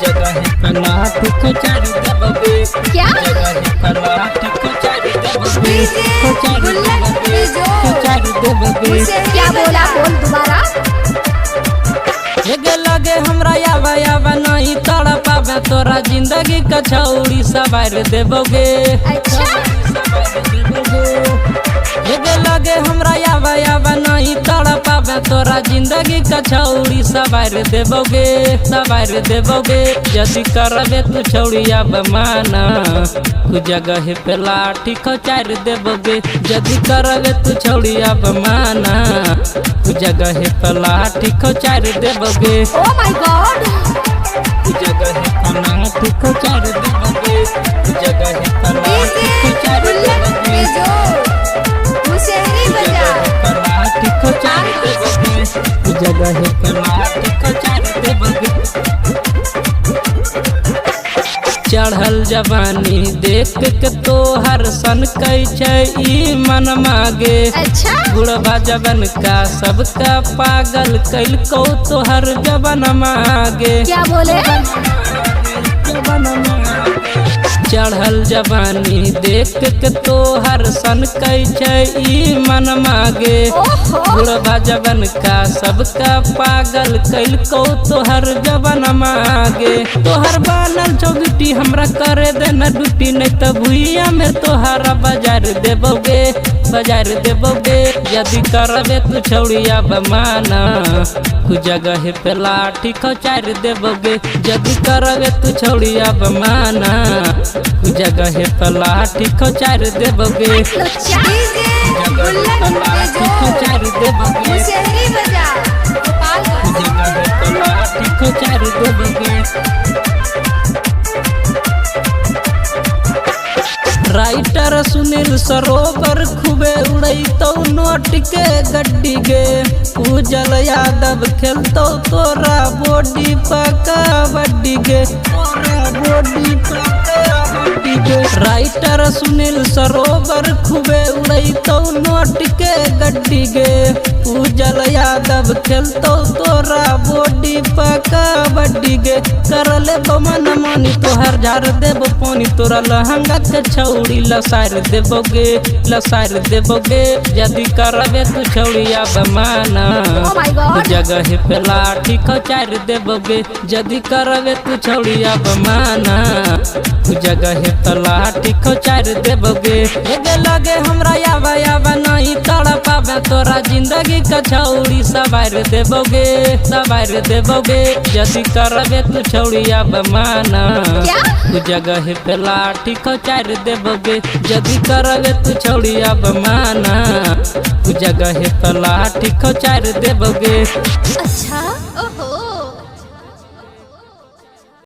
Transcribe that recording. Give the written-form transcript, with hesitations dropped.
जगह पे लाठी को चार दबोगे क्या? जगह पे लाठी को चार दबोगे डीजे बुल्लट को चार दबोगे क्या बोला? बोल दोबारा। एगे लगे हमरा यावा यावा नहीं तड़ पावे तोरा जिंदगी का छौड़ी सवार देबोगे अच्छा एगे लगे हमरा यावा यावा नहीं तड़ पावे तोरा जिंदगी का छौड़ी सवार देबोगे यदि करबे तू छौड़िया बमाना तू जगह पे लाठी को चार देबोगे यदि करबे तू छौड़िया बमाना तू जगह पे लाठी को चार देबोगे ओ माय गॉड तू जगह पे लाठी को चार देबोगे तू जगह पे लाठी को चार देबोगे मुशहरी बजा लाठी को चार देबोगे तू जगह पे लाठी को चार देबोगे चढ़ल जवानी देख के तोहर सन कै छै ई मन मागे अच्छा बुढ़वा जवन का सबका पागल कैल को तोहर जवन मागे क्या बोले? चढ़ल जवानी देख के तोहर सन कै छै ई मन मागे ओहो बुढ़वा जवन का सबका पागल कैल को तोहर जवन मागे तोहर बनल चौगटी हमरा करे देना ड्यूटी नहीं तो भुइया में तोहरा बाजार देबोगे यदि करबे तू छौड़िया बमाना तू जगह पे लाठी को चार देबोगे यदि करबे तू छौड़िया बमाना तू जगह पे लाठी को चार देबोगे डीजे बुल्लट लाठी को चार देबोगे मुशहरी बजा गोपालगंज जगह पे लाठी को चार देबोगे राइटर सुनील सरोवर खूबे उड़ई तो नोट के गड्डी गे उजल यादव खेलतो तोरा बॉडी पका बड्डी गे राइटर सुनील सरोवर खूबे उड़ई तो नोट के गड्डी गे उजल यादव खेलतो तोरा बॉडी पका बड्डी गे करले बमन मनी तोहर झार देब पानी तोरा लहंगा के छौड़ी लसार देबोगे यदि करबे तू छौड़िया बमाना Oh my God. तू जगह पे लाठी को चार देबोगे यदि करबे तू छौड़िया बमाना तू जगह पे लाठी को चार देबोगे एगे लगे हमरा यावा यावा नहीं तड़ पावे तोरा जिंदगी का छौड़ी सवार देबोगे यदि करबे तू छौड़िया बमाना क्या? तू जगह पे लाठी को चार देबोगे यदि करबे तू छौड़िया बमाना तू जगह पे लाठी को चार देबोगे अच्छा ओहो